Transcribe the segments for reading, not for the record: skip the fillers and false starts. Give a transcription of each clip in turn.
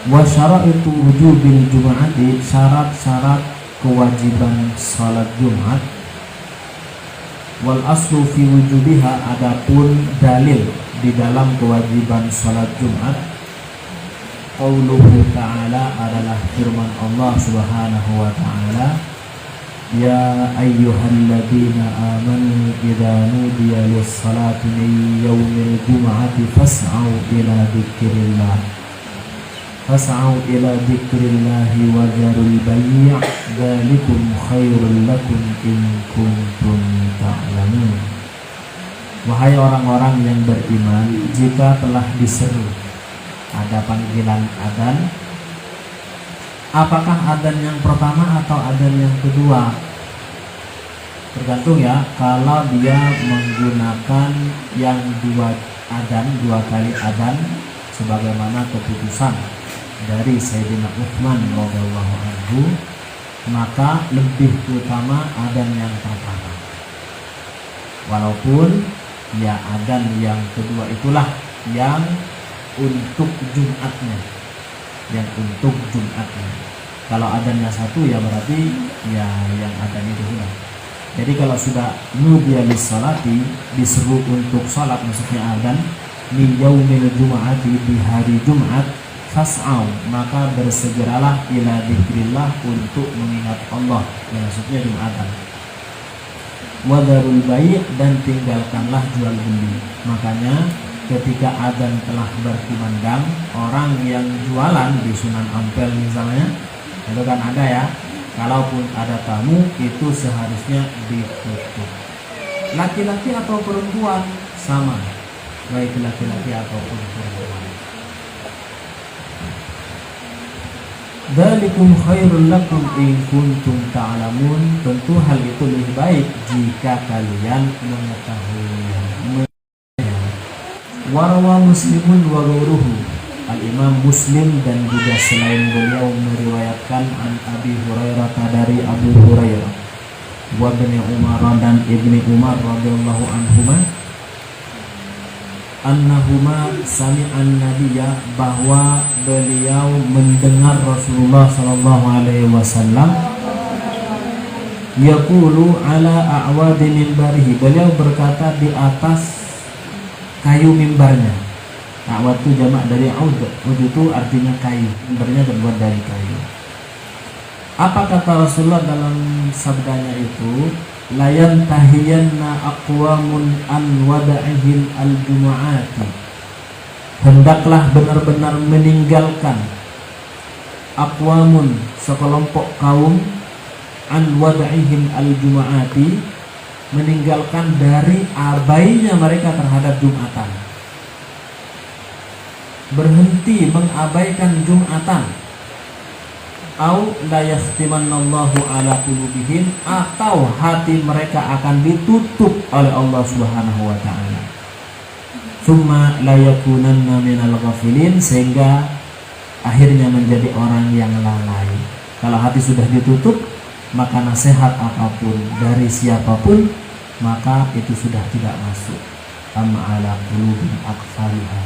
Wa syaraitu wujubil jum'ati, syarat-syarat kewajiban salat Jumat. Wal aslu fi wujubiha, adapun dalil di dalam kewajiban salat Jumat, qauluhu ta'ala, adalah firman Allah Subhanahu wa ta'ala, ya ayyuhalladzina amanu idza nudiya lis-salati min yaumil jum'ati fas'au ila dzikrillahi wa dzarul bai', dzalikum khairul lakum in kuntum ta'lamun. Wahai orang-orang yang beriman, jika telah diseru, ada panggilan adzan, apakah adzan yang pertama atau adzan yang kedua? Tergantung ya. Kalau dia menggunakan yang dua kali adzan sebagaimana keputusan dari Sayyidina Utsman radhiyallahu anhu, maka lebih utama adzan yang pertama. Walaupun ya adzan yang kedua itulah yang untuk Jumatnya, Kalau adzannya satu ya berarti ya yang adzan itu sudah. Jadi kalau sudah nudiya lis-salati, diseru untuk salat, maksudnya adzan, min yaumil jum'ati, di hari Jumat, fas'au, maka bersegeralah ila dzikrillah, untuk mengingat Allah, ya, maksudnya Jumatan. Wa dzarul bai', dan tinggalkanlah jual beli. Makanya ketika adzan telah berkumandang, orang yang jualan di Sunan Ampel misalnya, itu kan ada ya, kalaupun ada tamu itu seharusnya ditutup. Laki-laki atau perempuan sama, baik laki-laki ataupun perempuan. Dzalikum khairul lakum in kuntum ta'lamun, tentu hal itu lebih baik jika kalian mengetahui. Warawa Muslimun wa ghairuhu, Al-Imam Muslim dan juga selain beliau meriwayatkan an Abi Hurairah, dari Abu Hurairah, wa Ibnu Umar, dan Ibni Umar radhiyallahu anhuma, annahuma sami'an nabiyya, bahwa beliau mendengar Rasulullah sallallahu alaihi wasallam yaqulu ala a'wadi minbarihi, beliau berkata di atas kayu mimbarnya. A'wad itu jamak dari aud. Aud itu artinya kayu, mimbarnya terbuat dari kayu. Apa kata Rasulullah dalam sabdanya itu? Layan tahiyanna aqwamun an wada'ihil al-jumu'ati, hendaklah benar-benar meninggalkan aqwamun, sekelompok kaum, an wada'ihim al-jumu'ati, meninggalkan dari abainya mereka terhadap Jumatan, berhenti mengabaikan Jumatan. Au la yahtimannallahu ala qulubihim, atau hati mereka akan ditutup oleh Allah Subhanahu wa taala. Tsumma la yakunanna minal ghafilin, sehingga akhirnya menjadi orang yang lalai. Kalau hati sudah ditutup, maka nasihat apapun dari siapapun, maka itu sudah tidak masuk. Amma ala qulubi aqfaliha,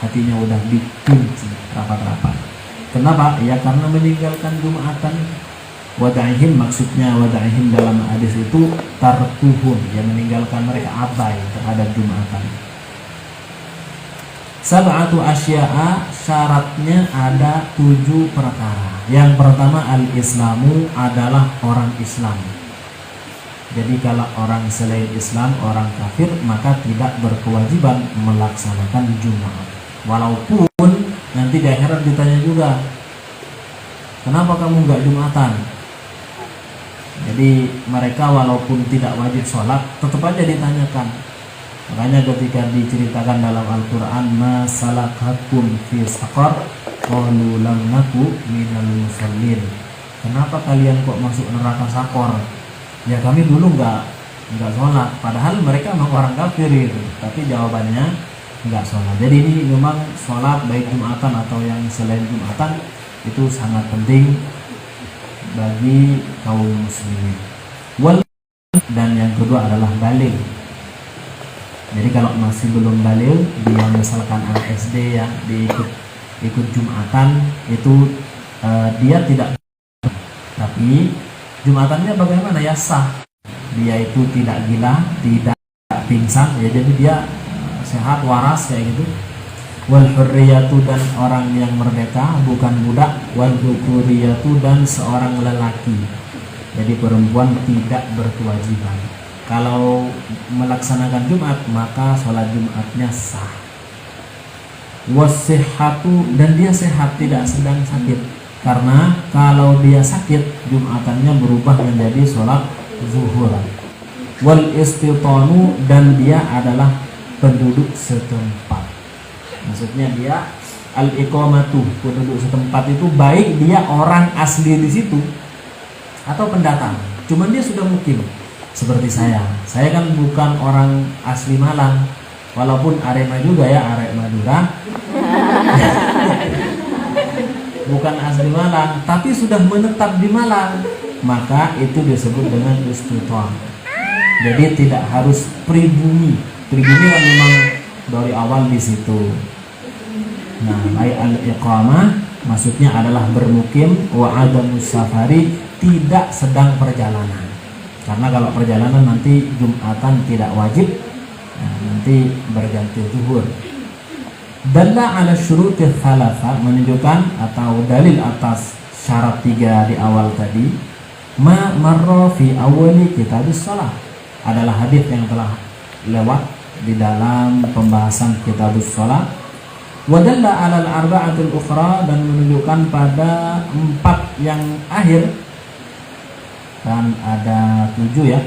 hatinya udah dikunci rapat-rapat. Kenapa? Ya karena meninggalkan Jumatan. Wada'ihim, maksudnya wada'ihim dalam hadis itu tarkuhum, ya meninggalkan mereka, abai terhadap Jumatan. Sab'atu asya'a, syaratnya ada 7 perkara. Yang pertama, al-islamu, adalah orang Islam. Jadi kalau orang selain Islam, orang kafir, maka tidak berkewajiban melaksanakan Jumat. Walaupun nanti di akhirat ditanya juga, kenapa kamu nggak Jumatan? Jadi mereka walaupun tidak wajib sholat, tetap aja ditanyakan. Makanya ketika diceritakan dalam Al-Quran, ma salakakum fi saqar, qalu lam naku minal musallin, kenapa kalian kok masuk neraka Sakor? Ya kami dulu nggak sholat, padahal mereka memang orang kafir itu, tapi jawabannya nggak sholat. Jadi ini memang sholat baik Jumatan atau yang selain Jumatan itu sangat penting bagi kaum muslimin. Dan yang kedua adalah baligh. Jadi kalau masih belum baligh, dia misalkan anak SD ya, diikut ikut Jumatan itu dia tidak, tapi Jumatannya bagaimana ya, sah. Dia itu tidak gila, tidak pingsan ya, jadi dia sehat waras kayak gitu. Wal hurriyatu, dan orang yang merdeka bukan budak. Wal dhukuriyatu, dan seorang lelaki, jadi perempuan tidak berkewajiban. Kalau melaksanakan Jumat maka sholat Jumatnya sah. Wasihhatu, dan dia sehat, tidak sedang sakit, karena kalau dia sakit Jumatannya berubah menjadi sholat zuhur. Wal istitanu, dan dia adalah penduduk setempat. Maksudnya dia al-iqamatu, penduduk setempat itu baik dia orang asli di situ atau pendatang, cuman dia sudah mukim. Seperti saya kan bukan orang asli Malang, walaupun Arema juga ya, Arek Madura. Bukan asli Malang, tapi sudah menetap di Malang, maka itu disebut dengan istitan. Jadi tidak harus pribumi. Pribumi kan memang dari awal di situ. Nah, al-iqamah maksudnya adalah bermukim, wa adamus safari, tidak sedang perjalanan. Karena kalau perjalanan nanti Jumatan tidak wajib, nah, nanti berganti zuhur. Dalla ala syuruti thalatha, menunjukkan atau dalil atas syarat 3 di awal tadi. Ma marra fi awali kitabus shalah, adalah hadis yang telah lewat di dalam pembahasan kitabus shalah. Wadalla alal arba'atul ukhra, dan menunjukkan pada 4 yang akhir, dan ada 7 ya.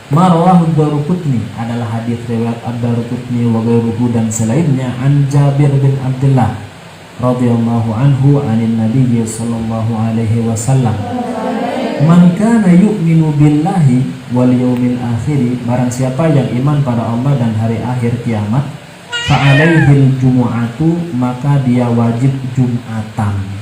Marwahu Daruqutni, adalah hadis riwayat Ad-Daruqutni wa ghairuhu, dan selainnya, an Jabir bin Abdullah radhiyallahu anhu anin Nabi sallallahu alaihi wasallam, man kana yu'minu billahi wal yawmil akhir, barang siapa yang iman pada Allah dan hari akhir kiamat, fa'alaihil jumu'atu, maka dia wajib Jumatan.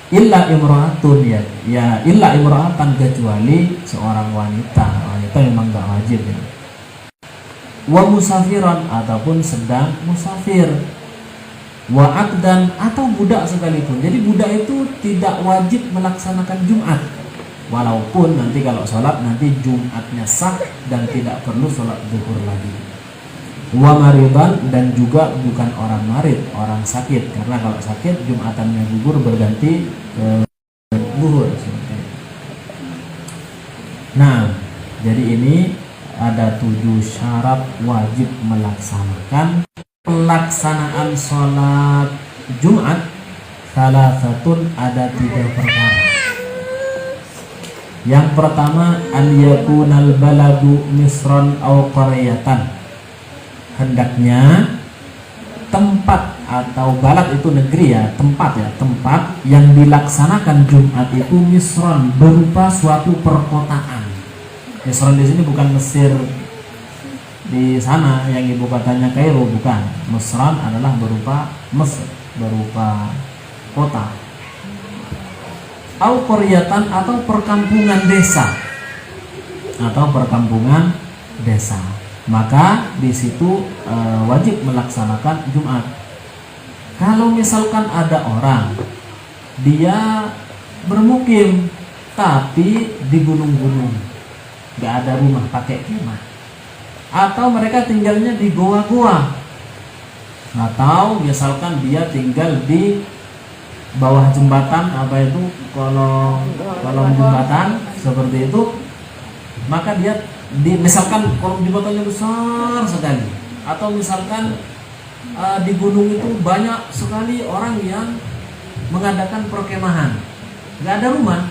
Illa imra'atun, ya illa imra'atan, kecuali seorang wanita memang gak wajib ya. Wa musafiran, ataupun sedang musafir. Wa akdan, atau budak sekalipun. Jadi budak itu tidak wajib melaksanakan Jumat, walaupun nanti kalau sholat nanti Jumatnya sah dan tidak perlu sholat zuhur lagi. Wa mariban, dan juga bukan orang marid, orang sakit, karena kalau sakit Jumatannya gugur berganti zuhur. Nah, jadi ini ada 7 syarat wajib melaksanakan pelaksanaan sholat Jumat. Salah satu, ada 3 perkara. Yang pertama, an yakunal baladu misran aw qaryatan, hendaknya tempat atau balad itu negeri ya, tempat yang dilaksanakan Jumat itu misron, berupa suatu perkotaan. Misron di sini bukan Mesir di sana yang ibu katanya Kairo, bukan. Misron adalah berupa Mesir, berupa kota. Au qaryatan, atau perkampungan desa. Maka di situ wajib melaksanakan Jumat. Kalau misalkan ada orang dia bermukim tapi di gunung-gunung, gak ada rumah, pakai kemah, atau mereka tinggalnya di goa-goa, atau misalkan dia tinggal di bawah jembatan, kolong jembatan seperti itu, maka dia misalkan kolom jembatannya besar sekali, atau misalkan di gunung itu banyak sekali orang yang mengadakan perkemahan, nggak ada rumah,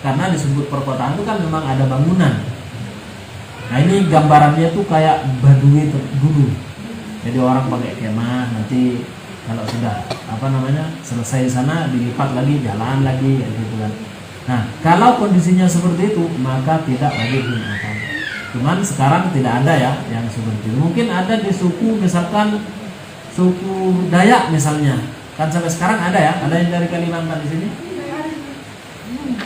karena disebut perkotaan itu kan memang ada bangunan. Nah, ini gambarannya tuh kayak Badui dulu, jadi orang pakai kemah, nanti kalau sudah selesai di sana dilipat lagi, jalan lagi gitu kan. Nah, kalau kondisinya seperti itu maka tidak wajib Jumatan. Cuman sekarang tidak ada ya yang seperti itu. Mungkin ada di suku, misalkan suku Dayak misalnya, kan sampai sekarang ada ya, ada yang dari Kalimantan di sini.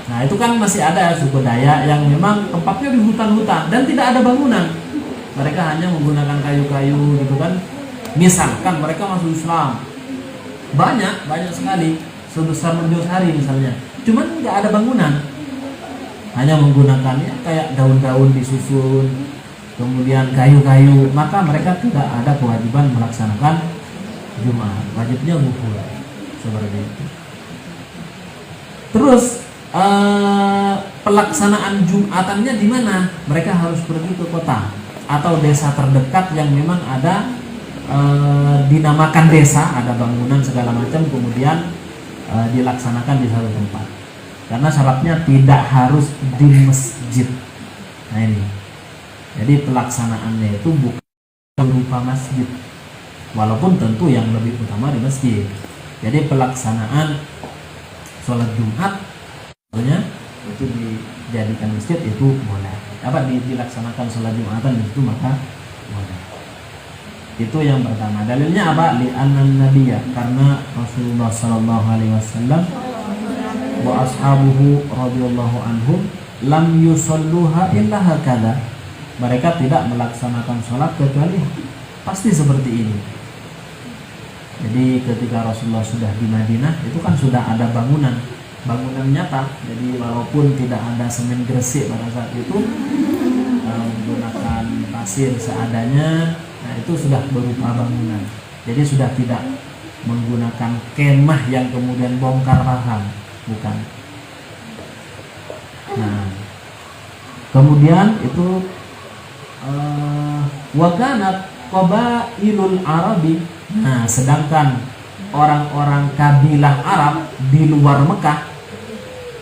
Nah, itu kan masih ada ya suku Dayak yang memang tempatnya di hutan-hutan dan tidak ada bangunan. Mereka hanya menggunakan kayu-kayu gitu kan. Misalkan mereka masuk Islam, banyak sekali, sebesar Merjosari misalnya. Cuman nggak ada bangunan, hanya menggunakannya kayak daun-daun disusun, kemudian kayu-kayu, maka mereka tidak ada kewajiban melaksanakan Jumat. Wajibnya zuhur, seperti itu. Terus pelaksanaan Jumatannya di mana? Mereka harus pergi ke kota atau desa terdekat yang memang ada dinamakan desa, ada bangunan segala macam, kemudian dilaksanakan di satu tempat. Karena syaratnya tidak harus di masjid. Nah ini, jadi pelaksanaannya itu bukan berupa masjid, walaupun tentu yang lebih utama di masjid. Jadi pelaksanaan sholat Jumat sebenarnya itu dijadikan masjid itu boleh. Dilaksanakan sholat Jumatan itu maka boleh. Itu yang pertama. Dalilnya apa? Li'annan nabiyya, karena Rasulullah sallallahu alaihi wasallam wa ashabuhu radhiyallahu anhum lam yusalluha illa hakadha. Mereka tidak melaksanakan sholat kecuali pasti seperti ini. Jadi ketika Rasulullah sudah di Madinah, itu kan sudah ada bangunan nyata. Jadi walaupun tidak ada semen gresik pada saat itu, menggunakan pasir seadanya, nah itu sudah berupa bangunan. Jadi sudah tidak menggunakan kemah yang kemudian bongkar pasang, bukan. Nah, kemudian itu wakanat qabailul Arabi. Nah, sedangkan orang-orang kabilah Arab di luar Mekah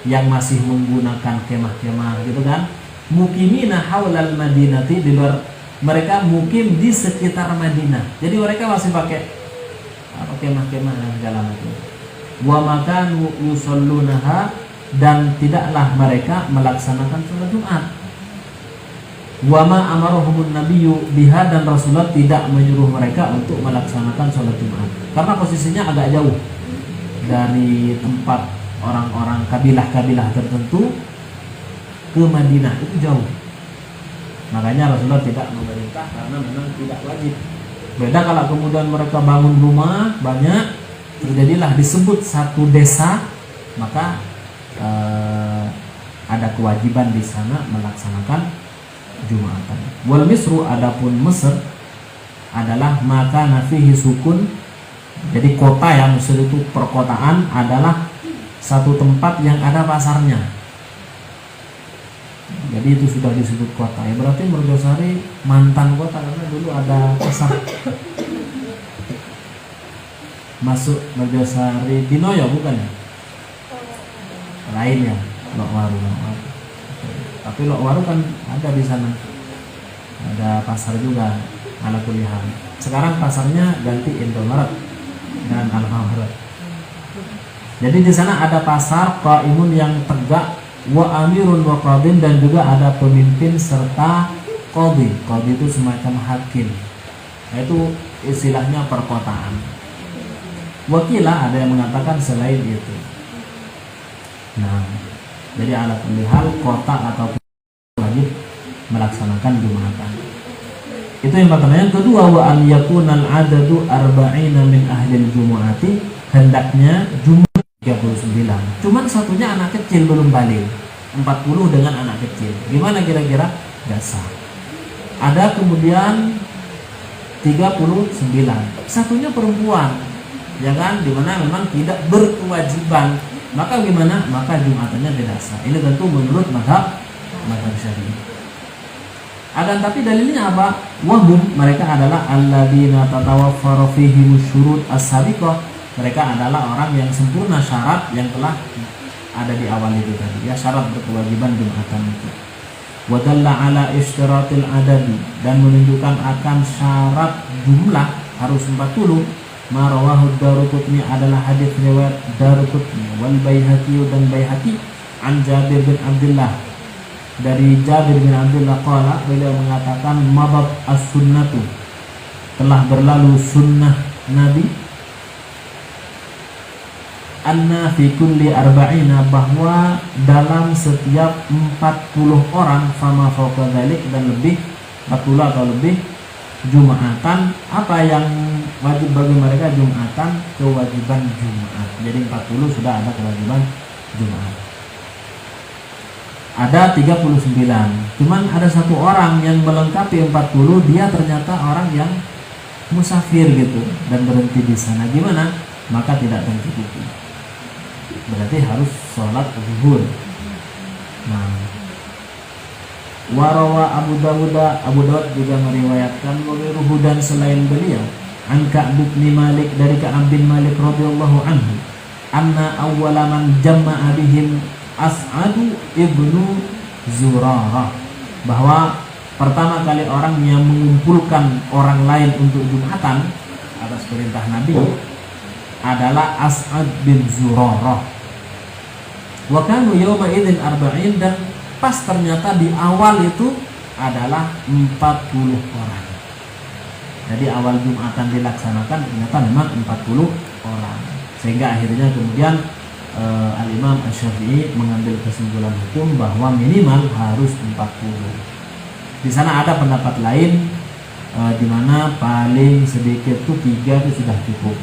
yang masih menggunakan kemah-kemah gitu kan, mukimina haulal madinati, di luar, mereka mukim di sekitar Madinah. Jadi mereka masih pakai kemah-kemah dan segala macam. Wa makanu yusallunaha, dan tidaklah mereka melaksanakan sholat Jumat. Wa ma amarohumun nabiyyu biha, dan Rasulullah tidak menyuruh mereka untuk melaksanakan sholat Jumat karena posisinya agak jauh dari tempat orang-orang kabilah-kabilah tertentu ke Madinah, itu jauh. Makanya Rasulullah tidak memerintah karena memang tidak wajib. Beda kalau kemudian mereka bangun rumah banyak, terjadilah disebut satu desa, maka ada kewajiban di sana melaksanakan Jumatan. Wal misru, adapun Mesir adalah maka nafihi sukun. Jadi kota yang Mesir itu perkotaan adalah satu tempat yang ada pasarnya. Jadi itu sudah disebut kota. Ya berarti Mergosari mantan kota karena dulu ada pasar. Masuk Mergosari Dinoyo bukan ya? Lain ya, Lokwaru. Tapi Lokwaru kan ada di sana. Ada pasar juga ala kuliah. Sekarang pasarnya ganti Indomaret dan Alfamart. Jadi di sana ada pasar qaimun yang tegak, wa amirun wa qadin, dan juga ada pemimpin serta qadhi. Qadhi itu semacam hakim. Itu istilahnya perkotaan. Wakilah ada yang mengatakan selain itu. Nah, jadi ala kulli hal kota atau wajib melaksanakan Jumatan. Itu yang pertama. Yang kedua, wa an yakunal adadu arba'ina min ahlil jumu'ati, hendaknya Jumat 39. Cuman satunya anak kecil belum balik. 40 dengan anak kecil. Gimana kira-kira? Gak sah. Ada kemudian 39. Satunya perempuan. Ya kan? Dimana memang tidak berkewajiban. Maka gimana? Maka Jumatannya tidak sah. Ini tentu menurut mazhab Syafi'i. Akan tapi dalilnya apa? Wahum, mereka adalah alladzina tatawaffaru fihim syurut as-sabiqah. Mereka adalah orang yang sempurna syarat yang telah ada di awal itu tadi. Ya, syarat berkewajiban Jumatan itu. Wa dalla ala ishtiratil adadi, dan menunjukkan akan syarat jumlah harus 40. Ma rawahu Daruqutni, adalah hadis riwayat Daruqutni wal Baihaqi, dan Baihaqi an Jabir bin Abdullah, dari Jabir bin Abdullah qala, beliau mengatakan mabat as-sunnatu, telah berlalu sunnah Nabi, anna fi kulli arba'ina, bahwa dalam setiap 40 orang, fama fauqa dzalik, dan lebih 40 atau lebih, Jumatan. Apa yang wajib bagi mereka Jumatan, kewajiban Jumat. Jadi 40 sudah ada kewajiban Jumat. Ada 39. Cuman ada satu orang yang melengkapi 40, dia ternyata orang yang musafir gitu dan berhenti di sana. Gimana? Maka tidak mencukupi. Berarti harus sholat zuhur. Nah, warawa Abu Dawud juga meriwayatkan wawiruhu dan selain beliau an Ka'b bin Malik dari Ka'b bin Malik radhiyallahu anhu anna awwala man jama'a bihim As'adu ibnu Zurarah, bahwa pertama kali orang yang mengumpulkan orang lain untuk Jumatan atas perintah Nabi adalah As'ad bin Zurarah. Wa kanu yawma idzin arba'in, dan pas ternyata di awal itu adalah 40 orang. Jadi awal Jumatan dilaksanakan ternyata memang 40 orang. Sehingga akhirnya kemudian Al-Imam Asy-Syafi'i mengambil kesimpulan hukum bahwa minimal harus 40. Di sana ada pendapat lain di mana paling sedikit itu 3 itu sudah cukup.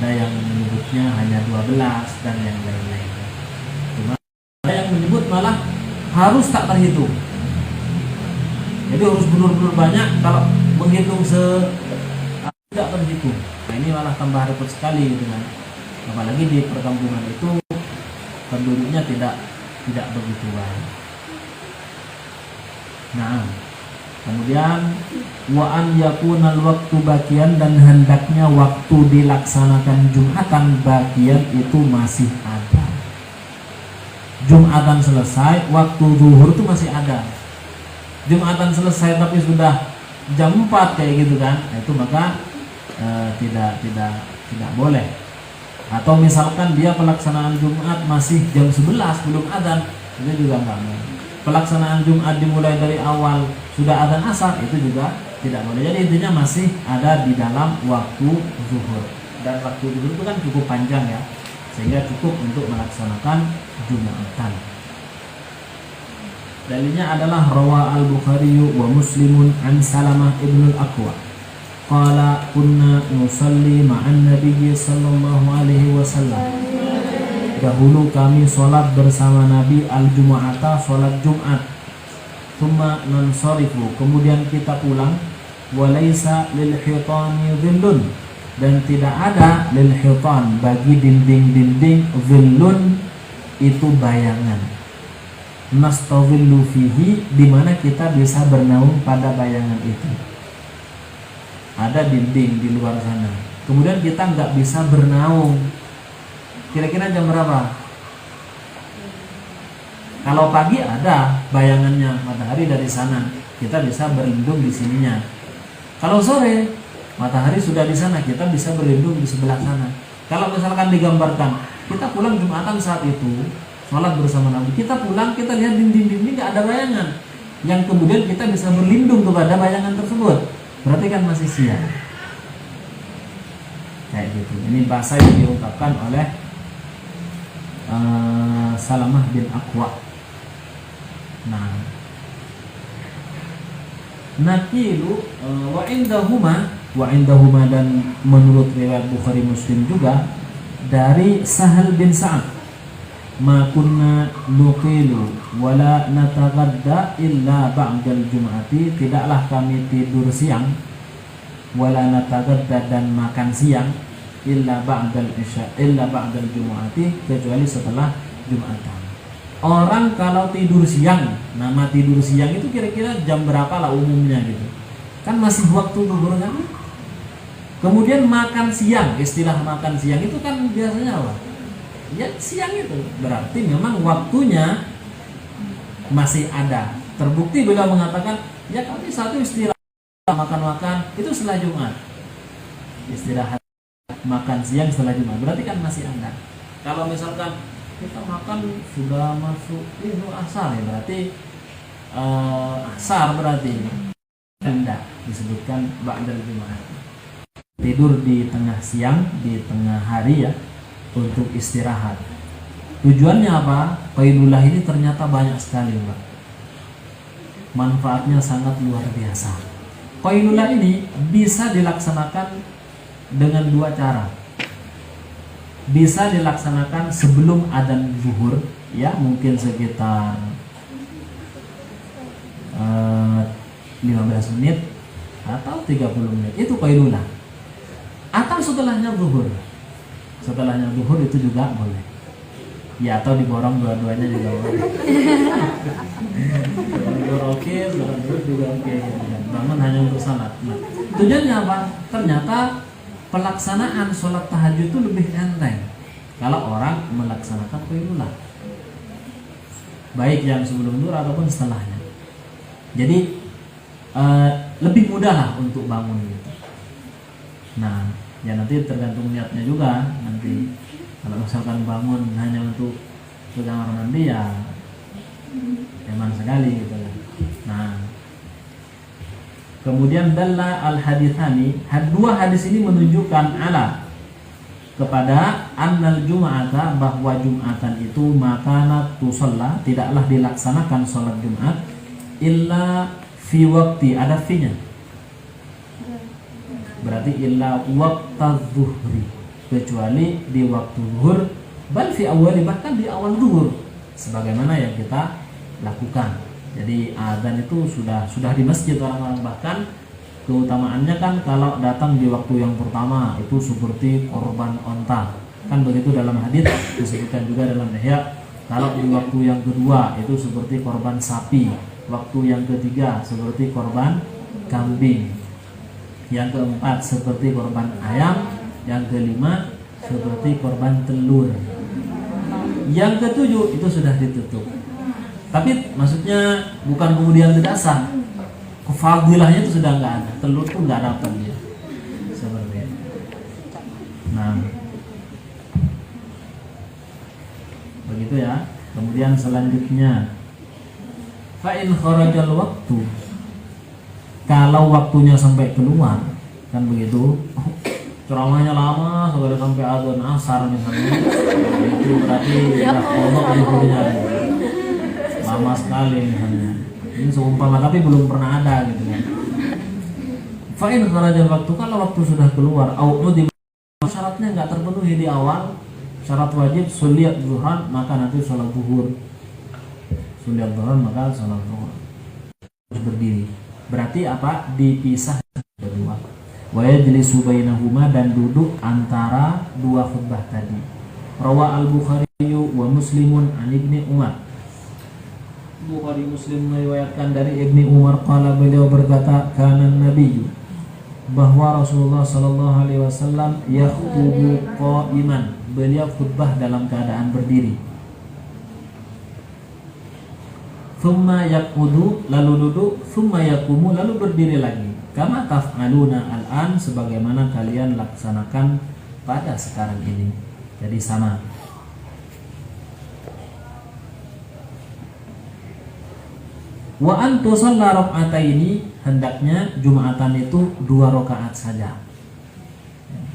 Ada yang menyebutnya hanya 12 dan yang lain-lain. Cuma ada yang menyebut malah harus tak terhitung. Jadi harus benar-benar banyak, kalau menghitung tidak terhitung. Nah ini malah tambah repot sekali gitu kan. Apalagi di perkampungan itu penduduknya tidak begitu banyak. Nah, kemudian wa an yakunal waktu bagian, dan hendaknya waktu dilaksanakan Jumatan bagian itu masih ada. Jumatan selesai, waktu zuhur itu masih ada. Jumatan selesai tapi sudah jam 4 kayak gitu kan, itu maka tidak boleh. Atau misalkan dia pelaksanaan Jumat masih jam 11 belum adzan, itu juga enggak boleh. Pelaksanaan Jumat dimulai dari awal sudah adzan asar, itu juga tidak boleh. Jadi intinya masih ada di dalam waktu zuhur. Dan waktu zuhur itu kan cukup panjang ya, sehingga cukup untuk melaksanakan Jumatan. Dalilnya adalah rawa al-Bukhari wa Muslimun an Salamah ibn al-Aqwa qala kunna nusalli ma'an nabiyyi sallallahu alaihi wasallam. Dahulu kami sholat bersama Nabi al-Jumu'ata, sholat Jumat. Thumma nansarifu, kemudian kita pulang. Walaysa lil hitani dhillun, dan tidak ada lil hitan, bagi dinding-dinding, dhillun itu bayangan. Nastadhillu fihi, di mana kita bisa bernaung pada bayangan itu. Ada dinding di luar sana, kemudian kita nggak bisa bernaung. Kira-kira jam berapa? Kalau pagi ada bayangannya matahari dari sana, kita bisa berlindung di sininya. Kalau sore matahari sudah di sana, kita bisa berlindung di sebelah sana. Kalau misalkan digambarkan kita pulang Jumatan saat itu, sholat bersama Nabi, kita pulang, kita lihat dinding-dinding nggak ada bayangan, yang kemudian kita bisa berlindung kepada bayangan tersebut, berarti kan masih siang. Kayak gitu. Ini bahasa yang diungkapkan oleh Salamah bin Aqwa. Nah, nakilu wa indahuma, dan menurut riwayat Bukhari Muslim juga dari Sahal bin Sa'ad, ma kunna nuqilu wala nataghadda illa ba'dal jum'ati, tidaklah kami tidur siang, wala nataghadda, dan makan siang, illa ba'dal isya, illa ba'dal jum'ati, kecuali setelah Jumatan. Orang kalau tidur siang, nama tidur siang itu kira-kira jam berapa lah umumnya gitu, kan masih waktu zuhur kan. Kemudian makan siang, istilah makan siang itu kan biasanya apa? Ya siang itu, berarti memang waktunya masih ada. Terbukti beliau mengatakan, ya kami satu istirahat makan-makan itu setelah Jumat, istirahat makan siang setelah Jumat, berarti kan masih ada. Kalau misalkan kita makan sudah masuk itu asar, ya berarti asar, berarti tidak disebutkan ba'dal Jumat. Tidur di tengah siang, di tengah hari ya, untuk istirahat. Tujuannya apa? Qailullah ini ternyata banyak sekali, Pak. Manfaatnya sangat luar biasa. Qailullah ini bisa dilaksanakan dengan dua cara. Bisa dilaksanakan sebelum adzan zuhur, ya mungkin sekitar 15 menit atau 30 menit, itu qailulah. Atau setelahnya zuhur. Setelahnya zuhur itu juga boleh. Ya, atau diborong dua-duanya juga boleh. Zuhur oke, zuhur juga oke. Bangun hanya untuk salat. Nah, tujuannya apa? Ternyata pelaksanaan sholat tahajud itu lebih enteng kalau orang melaksanakan qailulah, baik yang sebelum zuhur ataupun setelahnya. Jadi lebih mudah lah untuk bangun gitu. Nah, ya nanti tergantung niatnya juga. Nanti kalau misalkan bangun hanya untuk ke kamar mandi, ya eman sekali gitu kan. Nah, kemudian dalla al haditsani, dua hadis ini menunjukkan kepada annal jum'ata, bahwa jum'atan itu makanat tusalla, tidaklah dilaksanakan sholat Jumat illa fi waktu, ada fi-nya, berarti illa waqta zuhri, kecuali di waktu zuhur, bal fi awali, bahkan di awal zuhur, sebagaimana yang kita lakukan. Jadi adzan itu sudah di masjid orang-orang, bahkan keutamaannya kan kalau datang di waktu yang pertama itu seperti korban onta, kan begitu dalam hadits disebutkan juga dalam Ihya. Kalau di waktu yang kedua itu seperti korban sapi, waktu yang ketiga seperti korban kambing, yang keempat seperti korban ayam, yang kelima seperti korban telur, yang ketujuh itu sudah ditutup. Tapi maksudnya bukan kemudian tidak sah, kefadilahnya itu sudah nggak ada, telur tuh nggak dapat dia seperti itu. Nah, begitu ya. Kemudian selanjutnya, fa in kharajal waktu, kalau waktunya sampai keluar, kan begitu, ceramahnya lama sampai azan asar misalnya, itu berarti sudah pondok zuhurnya lama sekali misalnya. Ini seumpama, tapi belum pernah ada gitu kan. Fa in kharajal waktu, kalau waktu sudah keluar, au udhim, syaratnya nggak terpenuhi di awal, syarat wajib suliat zuhran, maka nanti sholat zuhur. Suliat zuhran maka sholat zuhur. Berdiri. Berarti apa? Dipisah kedua. Wa yajlisu bainahuma, dan duduk antara dua khutbah tadi. Rawa al-Bukhari wa Muslimun an Ibni Umar. Bukhari Muslim meriwayatkan dari Ibni Umar, qala, beliau berkata, kana nabiyyu, bahwa Rasulullah sallallahu alaihi wasallam yakhutubu qa'iman, beliau khutbah dalam keadaan berdiri. Thumma yaqudu, lalu duduk, thumma yaqumu, lalu berdiri lagi. Kama taf'aluna al-an, sebagaimana kalian laksanakan pada sekarang ini. Jadi sama. Wa an tusalla rak'ataini, hendaknya Jumatan itu 2 rakaat saja.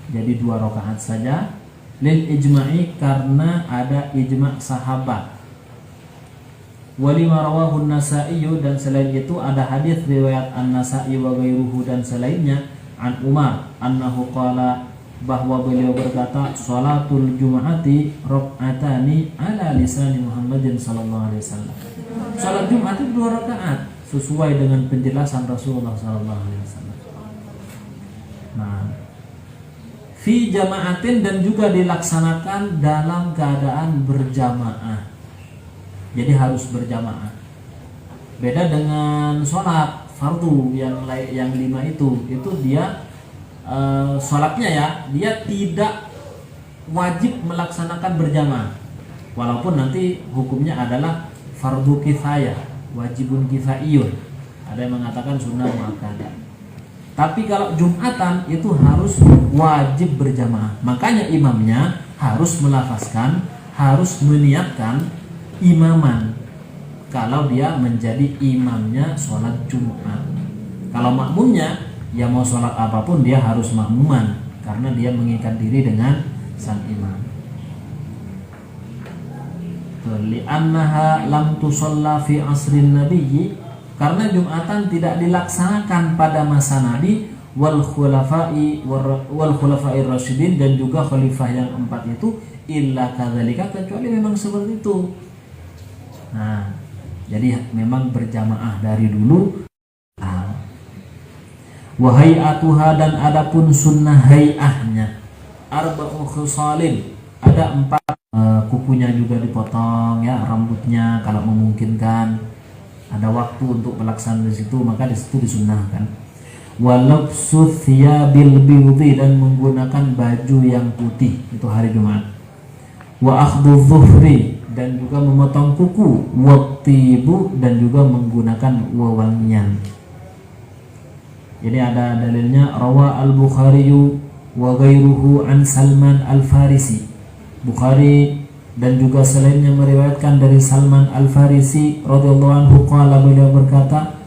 Jadi 2 rakaat saja. Lil ijma'i, karena ada ijma' sahabat. Walima rawahu an-Nasa'i, dan selain itu ada hadis riwayat An-Nasa'i wa ghairuhu dan selainnya, an Umar annahu qala, bahwa beliau berkata, sholatul jum'ati rak'atani ala lisani Muhammadin sallallahu alaihi wasallam. Salat Jumat itu 2 rakaat sesuai dengan penjelasan Rasulullah sallallahu alaihi wasallam. Nah, fi jama'atin, dan juga dilaksanakan dalam keadaan berjamaah. Jadi harus berjamaah. Beda dengan sholat fardu yang 5 itu dia sholatnya ya, dia tidak wajib melaksanakan berjamaah, walaupun nanti hukumnya adalah fardu kifayah, wajibun kifaiyun. Ada yang mengatakan sunnah muakkadah. Tapi kalau Jumatan itu harus wajib berjamaah. Makanya imamnya harus melafazkan, harus meniatkan imaman kalau dia menjadi imamnya sholat Jumat. Kalau makmumnya, ya mau sholat apapun dia harus makmuman, karena dia mengikat diri dengan sang imam. Li'annaha lam tusalla fi asrin nabiyyi, karena Jumatan tidak dilaksanakan pada masa Nabi, wal khulafai rasyidin, dan juga khalifah yang 4 itu, illa kadzalika, kecuali memang seperti itu. Nah, jadi memang berjamaah dari dulu. Wa hay'atuha, dan adapun sunnah hay'ahnya, arba'u khisalin, ada 4, kukunya juga dipotong ya, rambutnya kalau memungkinkan, ada waktu untuk pelaksanaan di situ, maka di situ disunnahkan. Wa labsu thiyabil bidhi, dan menggunakan baju yang putih, itu hari Jumat. Wa akhdhu dhuhri, dan juga memotong kuku. Wa tibu, dan juga menggunakan wewangian. Jadi ada dalilnya, rawa al-Bukhari wa ghairuhu an Salman al-Farisi. Bukhari dan juga selainnya meriwayatkan dari Salman al-Farisi radhiyallahu anhu, qala, beliau berkata,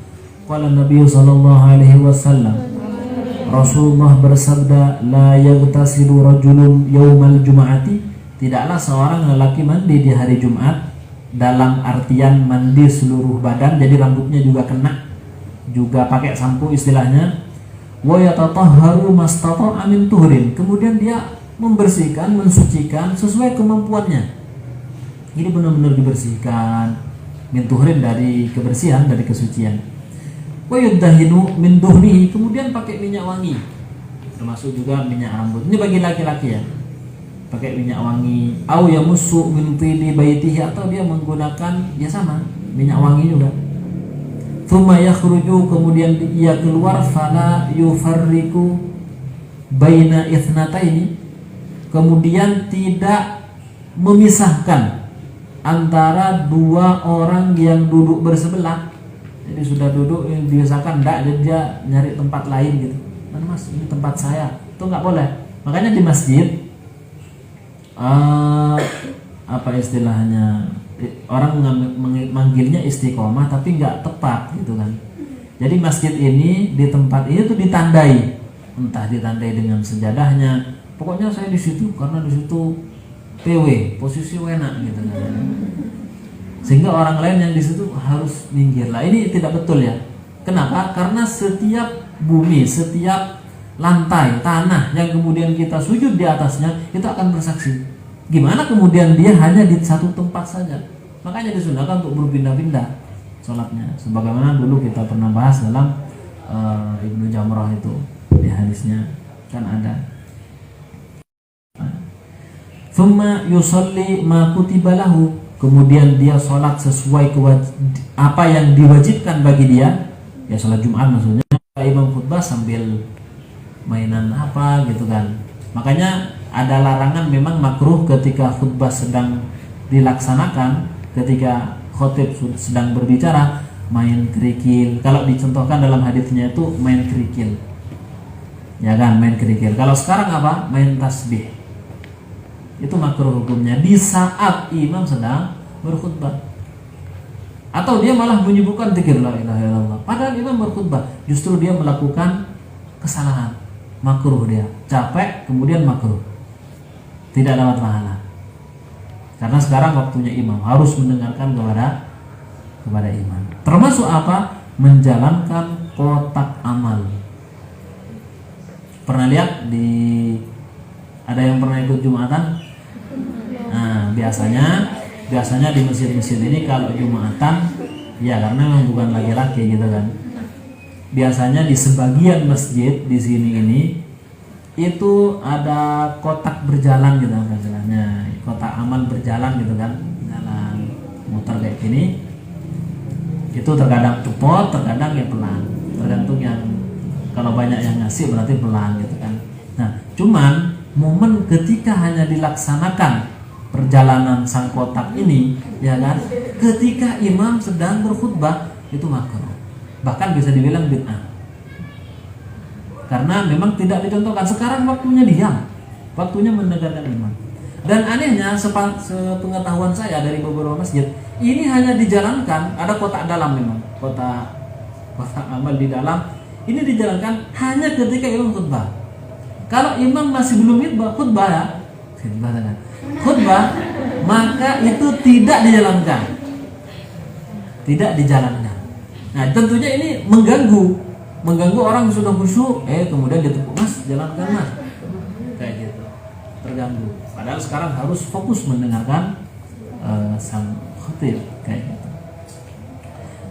qala Nabi sallallahu alaihi wasallam, Rasulullah bersabda, la yaghtasilu rajulun yaumal jum'ati, tidaklah seorang lelaki mandi di hari Jumat, dalam artian mandi seluruh badan, jadi rambutnya juga kena, juga pakai sampo istilahnya. Wa yatatahharu mastata'a min tuhrin, kemudian dia membersihkan, mensucikan sesuai kemampuannya. Ini benar-benar dibersihkan, min tuhrin, dari kebersihan, dari kesucian. Wa yudahinu min duhnihi, kemudian pakai minyak wangi, termasuk juga minyak rambut. Ini bagi laki-laki ya, pakai minyak wangi. Au yamussu min tili baitihi, atau dia menggunakan, ya sama, minyak wangi juga. Tsumma yakhruju, kemudian ia keluar, fala yufarriqu baina ithnataini, kemudian tidak memisahkan antara 2 orang yang duduk bersebelah. Jadi sudah duduk, yang dibiasakan enggak, jadi dia nyari tempat lain gitu. Mana mas, ini tempat saya, itu nggak boleh. Makanya di masjid apa istilahnya, orang manggilnya istiqomah, tapi nggak tepat gitu kan. Jadi masjid ini, di tempat ini tuh ditandai, entah ditandai dengan sejadahnya, pokoknya saya di situ karena di situ PW, posisi enak gitu kan. Sehingga orang lain yang di situ harus minggir. Lah ini tidak betul ya. Kenapa? Karena setiap bumi, setiap lantai tanah yang kemudian kita sujud di atasnya, itu akan bersaksi. Gimana kemudian dia hanya di satu tempat saja? Makanya disunahkan untuk berpindah-pindah sholatnya, sebagaimana dulu kita pernah bahas dalam Ibnu Jamrah itu, di hadisnya kan ada. Thumma yusalli ma kutiba lahu, kemudian dia sholat sesuai apa yang diwajibkan bagi dia, ya sholat Jumat maksudnya. Imam khutbah sambil mainan apa gitu kan. Makanya ada larangan, memang makruh ketika khutbah sedang dilaksanakan, ketika khotib sedang berbicara, main kerikil. Kalau dicontohkan dalam hadisnya itu main kerikil, ya kan, main kerikil. Kalau sekarang apa? Main tasbih. Itu makruh hukumnya di saat imam sedang berkhutbah. Atau dia malah menyebutkan dzikir la ilaha illallah, padahal imam berkhutbah, justru dia melakukan kesalahan, makruh, dia capek kemudian makruh, tidak dapat pahala. Karena sekarang waktunya imam, harus mendengarkan kepada imam. Termasuk apa? Menjalankan kotak amal. Pernah lihat ada yang pernah ikut Jumatan? Nah, biasanya di masjid-masjid ini kalau Jumatan, ya karena memang bukan laki-laki gitu kan. Biasanya di sebagian masjid di sini ini itu ada kotak berjalan gitu kan, istilahnya kotak amal berjalan gitu kan, jalan muter kayak gini. Itu terkadang cepot, terkadang ya pelan, tergantung yang, kalau banyak yang ngasih berarti pelan gitu kan. Nah, cuman momen ketika hanya dilaksanakan perjalanan sang kotak ini, ya kan, ketika imam sedang berkhutbah, itu makruh, bahkan bisa dibilang bid'ah. Karena memang tidak dicontohkan. Sekarang waktunya diam, waktunya mendengarkan imam. Dan anehnya, sepengetahuan saya dari beberapa masjid, ini hanya dijalankan, ada kotak dalam, memang kotak amal di dalam, ini dijalankan hanya ketika imam khutbah. Kalau imam masih belum khutbah ya, khutbah, maka itu tidak dijalankan. Nah, tentunya ini mengganggu mengganggu orang yang sudah khusyuk, kemudian ditepuk, mas jalankan mas, kayak gitu, terganggu. Padahal sekarang harus fokus mendengarkan sang khatib kayak gitu.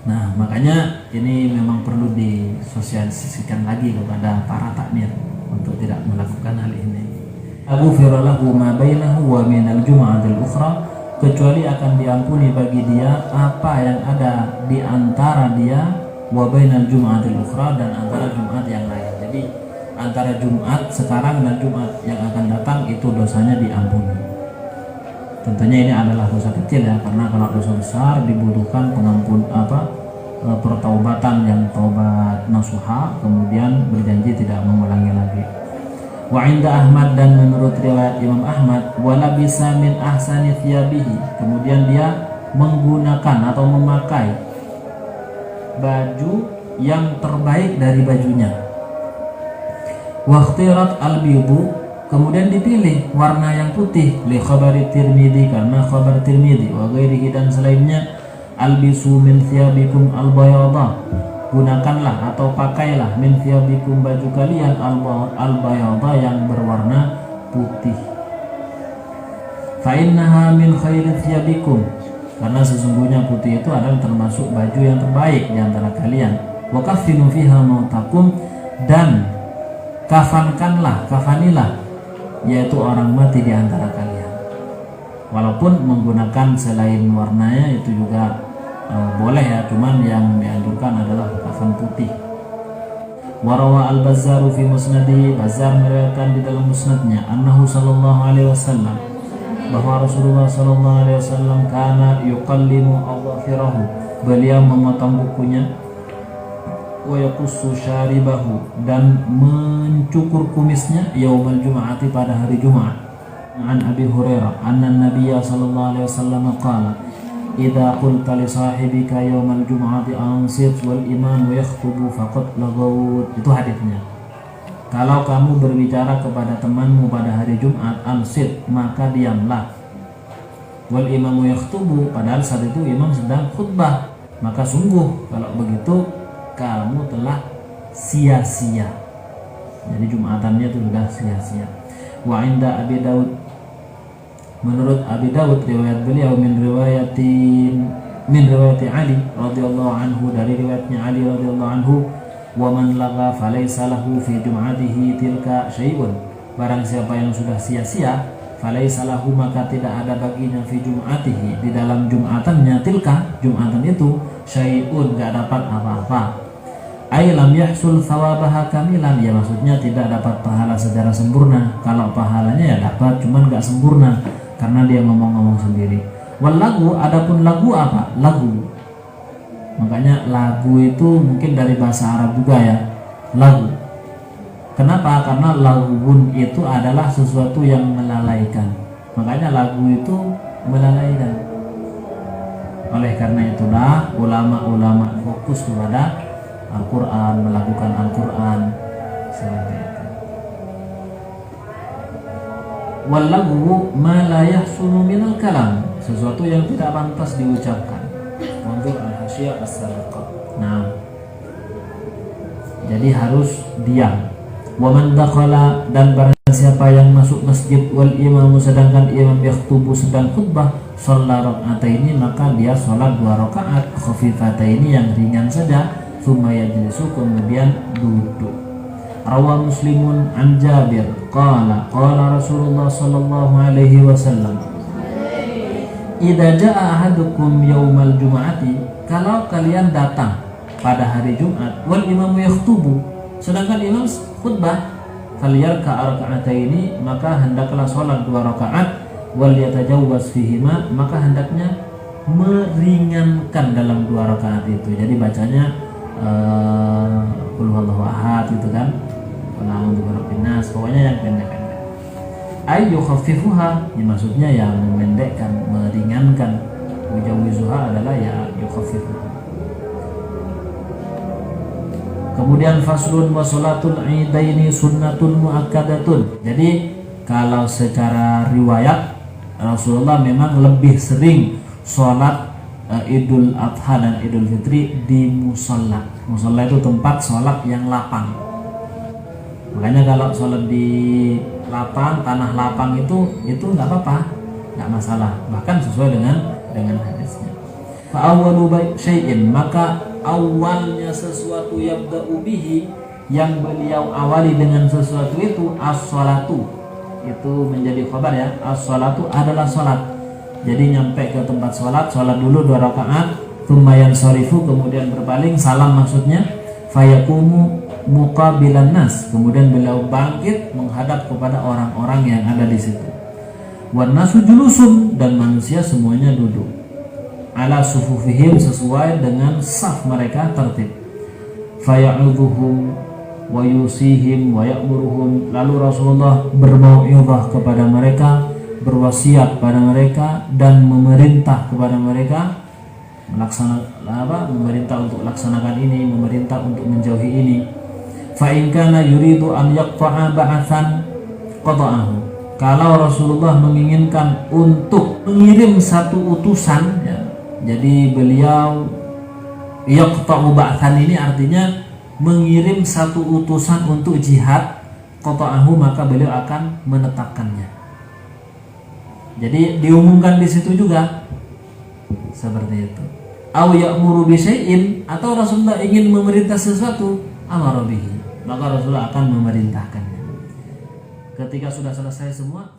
Nah makanya ini memang perlu disosialisasikan lagi kepada para takmir untuk tidak melakukan hal ini. Abu Firalahu ma bainahu wa minal jum'atil ukhra, kecuali akan diampuni bagi dia apa yang ada di antara dia wa bainal jum'atil ukhra, dan antara Jumat yang lain. Jadi antara Jumat sekarang dan Jumat yang akan datang itu dosanya diampuni. Tentunya ini adalah dosa kecil ya, karena kalau dosa besar dibutuhkan pertaubatan yang taubat nasuha, kemudian berjanji tidak mengulangi lagi. Wa inda Ahmad, dan menurut riwayat Imam Ahmad, wala bisa min ahsani thiyabihi, kemudian dia menggunakan atau memakai baju yang terbaik dari bajunya. Wa ikhtirat al-bidu, kemudian dipilih warna yang putih, li khabari Tirmidzi, karena khabar Tirmidzi wa ghairihi dan selainnya, albisu min thiyabikum al-bayadha, gunakanlah atau pakailah min thiyabikum baju kalian al-bayadha yang berwarna putih. Fa innaha min khairi thiyabikum, karena sesungguhnya putih itu adalah termasuk baju yang terbaik di antara kalian. Wa kaffinu fiha mautakum, dan kafanilah yaitu orang mati di antara kalian. Walaupun menggunakan selain warnanya itu juga boleh ya, cuman yang dianjurkan adalah kafan putih. Warawa al-Bazzaru fi musnadi, Bazzar meriwayatkan di dalam musnadnya, annahu sallallahu alaihi wasallam, bahwa Rasulullah sallallahu alaihi wasallam kana yuqallimu adhafirahu, beliau memotong kukunya, wa yaqussu syaribahu, dan mencukur kumisnya, yaumal jum'ati, pada hari Jumat. An Abi Hurairah anna Nabiyya sallallahu alaihi wasallam qala, idza qulta li sahibika yaumal jum'ati ansit wal imam yakhutubu faqad lagawt. Itu hadisnya. Kalau kamu berbicara kepada temanmu pada hari Jumat, ansit, maka diamlah. Wal imam yakhutubu, padahal saat itu imam sedang khutbah, maka sungguh kalau begitu kamu telah sia-sia. Jadi Jumatannya itu sudah sia-sia. Wa inda Abi Daud, menurut Abi Daud riwayat beliau min riwayati Ali radhiyallahu anhu, dari riwayatnya Ali radhiyallahu anhu, wa man lagha falaysa lahu fi jum'atihi tilka syai'un, barang siapa yang sudah sia-sia, falaysa lahu, maka tidak ada baginya, fi jum'atihi, di dalam Jumatannya, tilka, Jumatan itu, syai'un, enggak dapat apa-apa. Ay lam yahsul thawabaha kamilan, ya maksudnya tidak dapat pahala secara sempurna. Kalau pahalanya ya dapat, cuman enggak sempurna, karena dia ngomong-ngomong sendiri. Wal lagu, adapun lagu apa? Lagu. Makanya lagu itu mungkin dari bahasa Arab juga ya, lagu. Kenapa? Karena lagun itu adalah sesuatu yang melalaikan. Makanya lagu itu melalaikan. Oleh karena itulah ulama-ulama fokus kepada Al-Quran, melakukan Al-Quran seperti itu. Wal lagu ma la yahsunu minal kalam, sesuatu yang tidak pantas diucapkan. Untuk al-hasyiyah as-sabiqah. Nah, jadi harus diam. Wa man dakhala, dan barang siapa yang masuk masjid, wal imamu, sedangkan imam yakhutubu, sedang khutbah, shalla rak'ataini, maka dia sholat 2 rakaat khafifataini, yang ringan saja, thumma yajlisu, kemudian duduk. Rawa Muslimun an Jabir qala qala Rasulullah sallallahu alaihi wasallam, idza jaa ahadukum yaumal jum'ati, kalau kalian datang pada hari Jumat, wal imamu yakhutubu, sedangkan imam khutbah, falyarka raka'ataini, maka hendaklah sholat 2 rakaat, wal yatajawwaz fihima, maka hendaknya meringankan dalam 2 rakaat itu. Jadi bacanya qul huwallahu ahad gitu kan, qul a'udzu birabbin nas, pokoknya yang pendek-pendek. Ay yukhaffifuha, ya maksudnya yang memendekkan, meringankan. Mujawizuha adalah ya yukhaffifuha. Kemudian faslun wa sholatul idaini sunnatun muakkadatun. Jadi kalau secara riwayat Rasulullah memang lebih sering sholat Idul Adha dan Idul Fitri di musola. Musola itu tempat sholat yang lapang. Makanya kalau sholat di lapang, tanah lapang itu nggak apa-apa, nggak masalah. Bahkan sesuai dengan hadisnya. Fa'awwalu syai'in, maka awalnya sesuatu yabda'u bihi, yang beliau awali dengan sesuatu itu as-sholatu. Itu menjadi khabar ya. As-sholatu adalah sholat. Jadi nyampe ke tempat sholat dulu 2 rakaat, tsumma yansarifu, kemudian berpaling, salam maksudnya, fayaqumu muqabilan nas, kemudian beliau bangkit menghadap kepada orang-orang yang ada di situ. Wan nasu julusun, dan manusia semuanya duduk. Ala sufufihim, sesuai dengan saf mereka tertib. Faya'udhuhum wa yusihim wa ya'muruhum, lalu Rasulullah bermau'izah kepada mereka, berwasiat pada mereka, dan memerintah kepada mereka memerintah untuk laksanakan ini, memerintah untuk menjauhi ini. Fa in kana yuridu an yaqta'a ba'atsan qata'ahu, kalau Rasulullah menginginkan untuk mengirim satu utusan ya, jadi beliau yaqta'u ba'atsan ini artinya mengirim satu utusan untuk jihad, qata'ahu, maka beliau akan menetapkannya. Jadi diumumkan di situ juga seperti itu. Aw ya'muru bi syai'in, atau Rasulullah ingin memerintah sesuatu, amara bihi, maka Rasulullah akan memerintahkannya. Ketika sudah selesai semua,